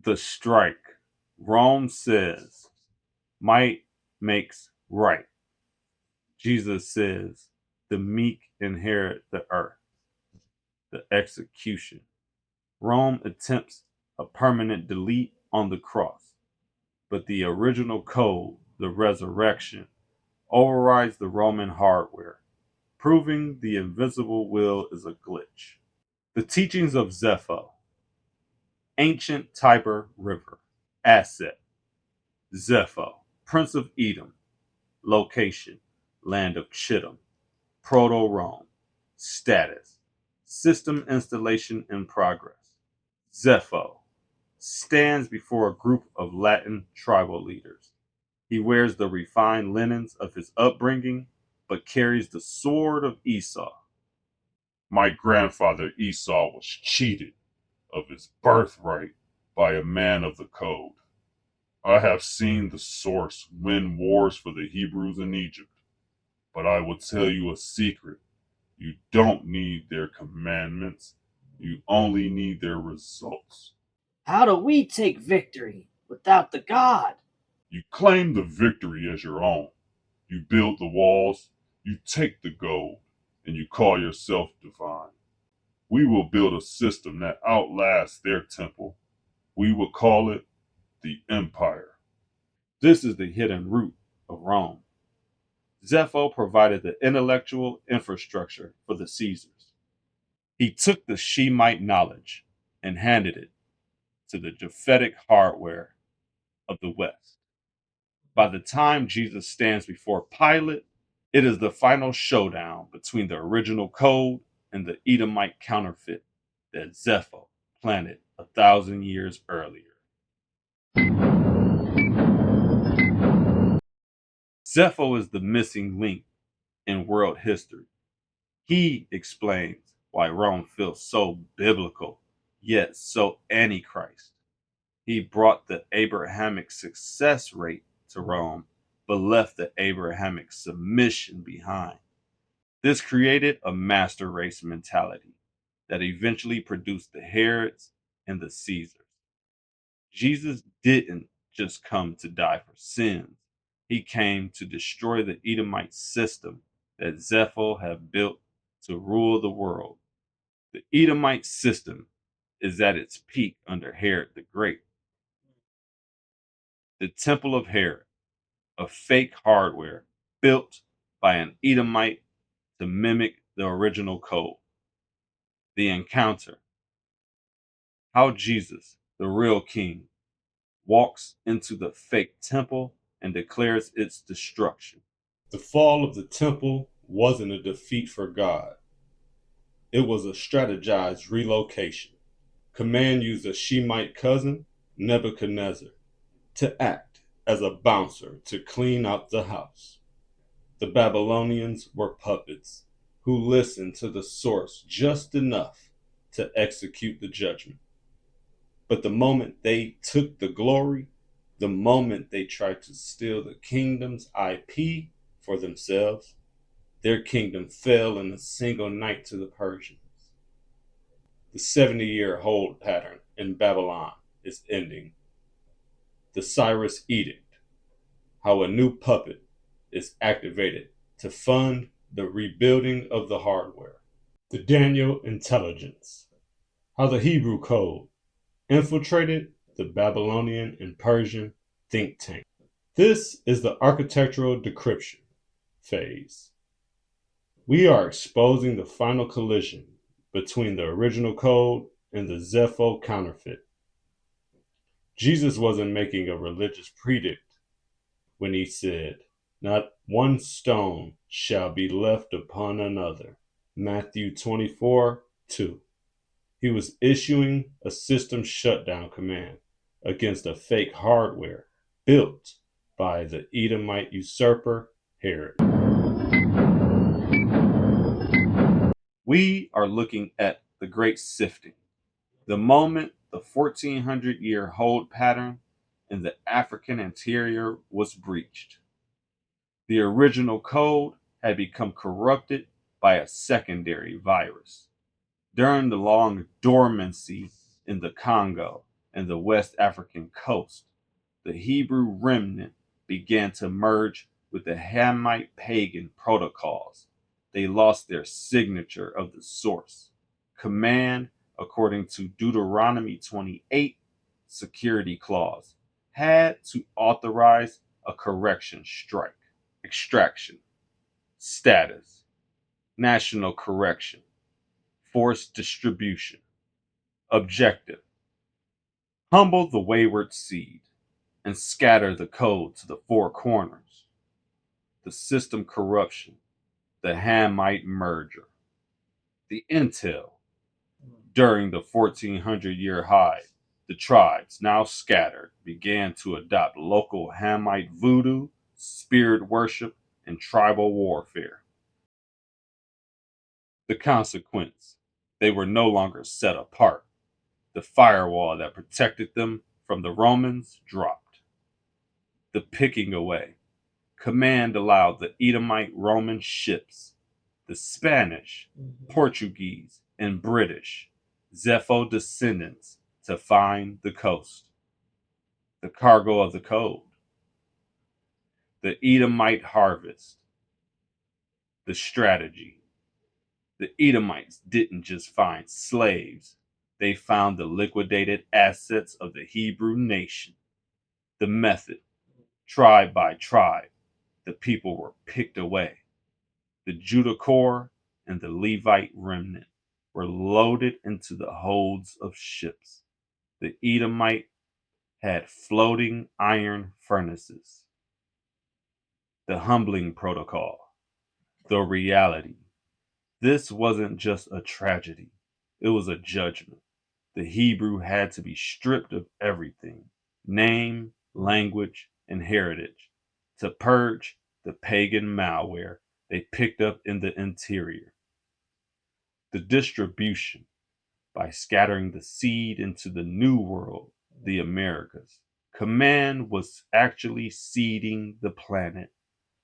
The strike. Rome says, might makes right. Jesus says, the meek inherit the earth. The execution. Rome attempts a permanent delete on the cross, but the original code, the resurrection, overrides the Roman hardware, proving the invisible will is a glitch. The teachings of Zepho. Ancient Tiber River. Asset. Zepho, Prince of Edom. Location, land of Chittim. Proto-Rome. Status, system installation in progress. Zepho stands before a group of Latin tribal leaders. He wears the refined linens of his upbringing, but carries the sword of Esau. My grandfather Esau was cheated of his birthright by a man of the code. I have seen the source win wars for the Hebrews in Egypt, but I will tell you a secret. You don't need their commandments, you only need their results. How do we take victory without the God? You claim the victory as your own. You build the walls, you take the gold, and you call yourself divine. We will build a system that outlasts their temple. We will call it the Empire. This is the hidden root of Rome. Zepho provided the intellectual infrastructure for the Caesars. He took the Shemite knowledge and handed it to the Japhetic hardware of the West. By the time Jesus stands before Pilate, it is the final showdown between the original code and the Edomite counterfeit that Zepho planted 1,000 years earlier. Zepho is the missing link in world history. He explains why Rome feels so biblical, yet so antichrist. He brought the Abrahamic success rate to Rome, but left the Abrahamic submission behind. This created a master race mentality that eventually produced the Herods and the Caesars. Jesus didn't just come to die for sins. He came to destroy the Edomite system that Zepho had built to rule the world. The Edomite system is at its peak under Herod the Great. The Temple of Herod, a fake hardware built by an Edomite to mimic the original code. The encounter. How Jesus, the real king, walks into the fake temple and declares its destruction. The fall of the temple wasn't a defeat for God. It was a strategized relocation. Command used a Shemite cousin, Nebuchadnezzar, to act as a bouncer to clean out the house. The Babylonians were puppets who listened to the source just enough to execute the judgment. But the moment they took the glory, the moment they tried to steal the kingdom's IP for themselves, their kingdom fell in a single night to the Persians. The 70-year hold pattern in Babylon is ending. The Cyrus Edict, how a new puppet is activated to fund the rebuilding of the hardware. The Daniel intelligence, how the Hebrew code infiltrated the Babylonian and Persian think tank. This is the architectural decryption phase. We are exposing the final collision between the original code and the Zepho counterfeit. Jesus wasn't making a religious predict when he said, "Not one stone shall be left upon another." Matthew 24:2. He was issuing a system shutdown command against a fake hardware built by the Edomite usurper Herod. We are looking at the great sifting, the moment the 1400-year hold pattern in the African interior was breached. The original code had become corrupted by a secondary virus. During the long dormancy in the CONGO and the West African coast, the Hebrew remnant began to merge with the Hamite pagan protocols. They lost their signature of the source. Command, according to Deuteronomy 28, security clause, had to authorize a correction strike. Extraction, status, national correction, forced distribution. Objective, humble the wayward seed and scatter the code to the four corners. The system corruption, the Hamite merger. The intel, during the 1400-year high, the tribes, now scattered, began to adopt local Hamite voodoo, spirit worship, and tribal warfare. The consequence, they were no longer set apart. The firewall that protected them from the Romans dropped. The picking away. Command allowed the Edomite Roman ships, the Spanish, Portuguese, and British Zepho descendants to find the coast. The cargo of the code. The Edomite harvest. The strategy. The Edomites didn't just find slaves, they found the liquidated assets of the Hebrew nation. The method, tribe by tribe, the people were picked away. The Judah core and the Levite remnant were loaded into the holds of ships. The Edomite had floating iron furnaces. The humbling protocol, the reality. This wasn't just a tragedy, it was a judgment. The Hebrew had to be stripped of everything, name, language, and heritage, to purge the pagan malware they picked up in the interior. The distribution, by scattering the seed into the new world, the Americas. Command was actually seeding the planet.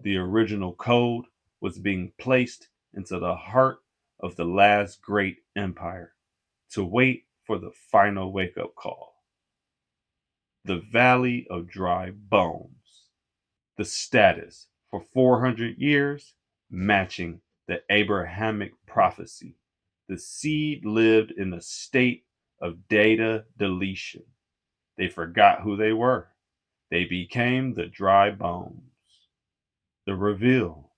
The original code was being placed into the heart of the last great empire to wait for the final wake-up call. The Valley of Dry Bones. The status for 400 years matching the Abrahamic prophecy. The seed lived in a state of data deletion. They forgot who they were. They became the dry bones. The reveal.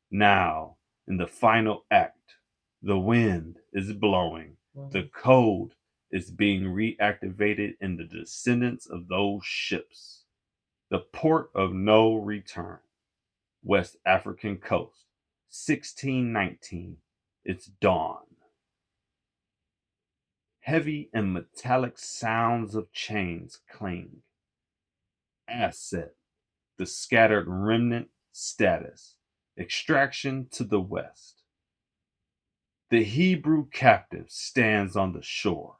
Now, in the final act, the wind is blowing. The code is being reactivated in the descendants of those ships. The port of no return. West African coast. 1619. It's dawn. Heavy and metallic sounds of chains cling. Asset, the scattered remnant status. Extraction to the west. The Hebrew captive stands on the shore.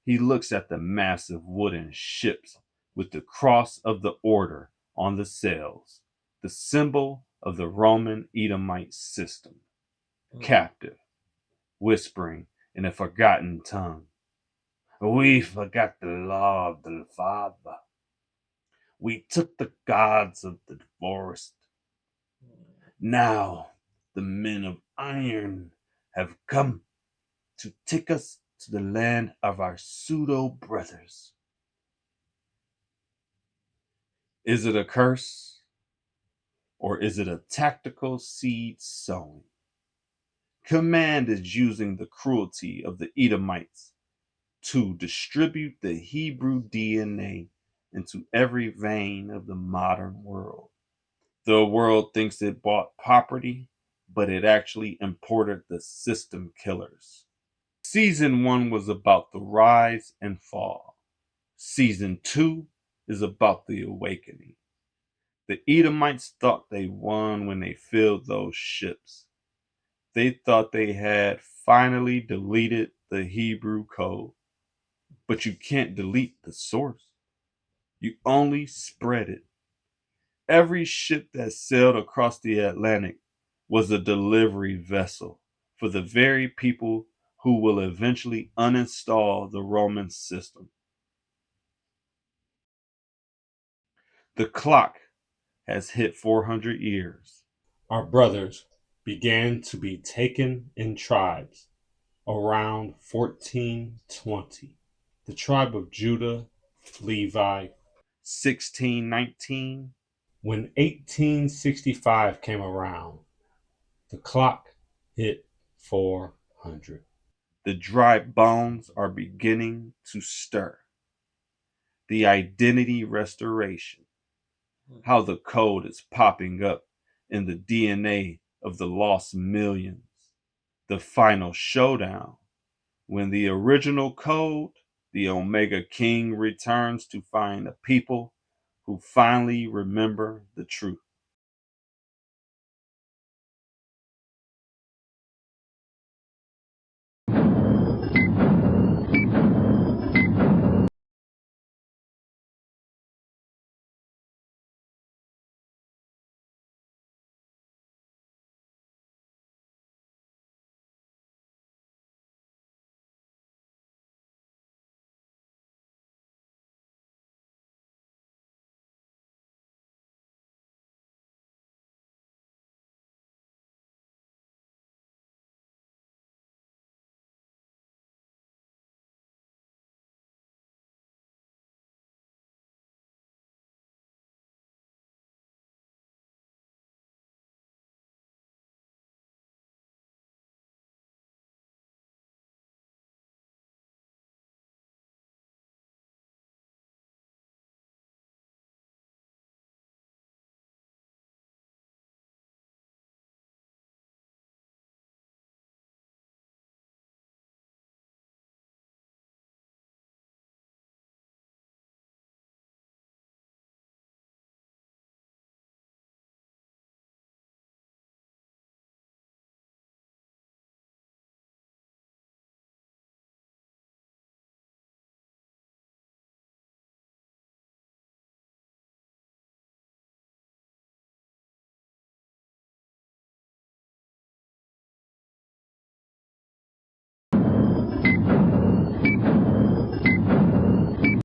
He looks at the massive wooden ships with the cross of the order on the sails, the symbol of the Roman Edomite system. Captive, whispering in a forgotten tongue. We forgot the law of the Father. We took the gods of the forest. Now the men of iron have come to take us to the land of our pseudo brothers. Is it a curse? Or is it a tactical seed sowing? Command is using the cruelty of the Edomites to distribute the Hebrew DNA into every vein of the modern world. The world thinks it bought property, but it actually imported the system killers. Season 1 was about the rise and fall. Season 2 is about the awakening. The Edomites thought they won when they filled those ships. They thought they had finally deleted the Hebrew code. But you can't delete the source. You only spread it. Every ship that sailed across the Atlantic was a delivery vessel for the very people who will eventually uninstall the Roman system. The clock has hit 400 years. Our brothers began to be taken in tribes around 1420. The tribe of Judah, Levi. 1619. When 1865 came around, the clock hit 400. The dry bones are beginning to stir. The identity restoration. How the code is popping up in the DNA of the lost millions. The final showdown. When the original code, the Omega King, returns to find a people who finally remember the truth.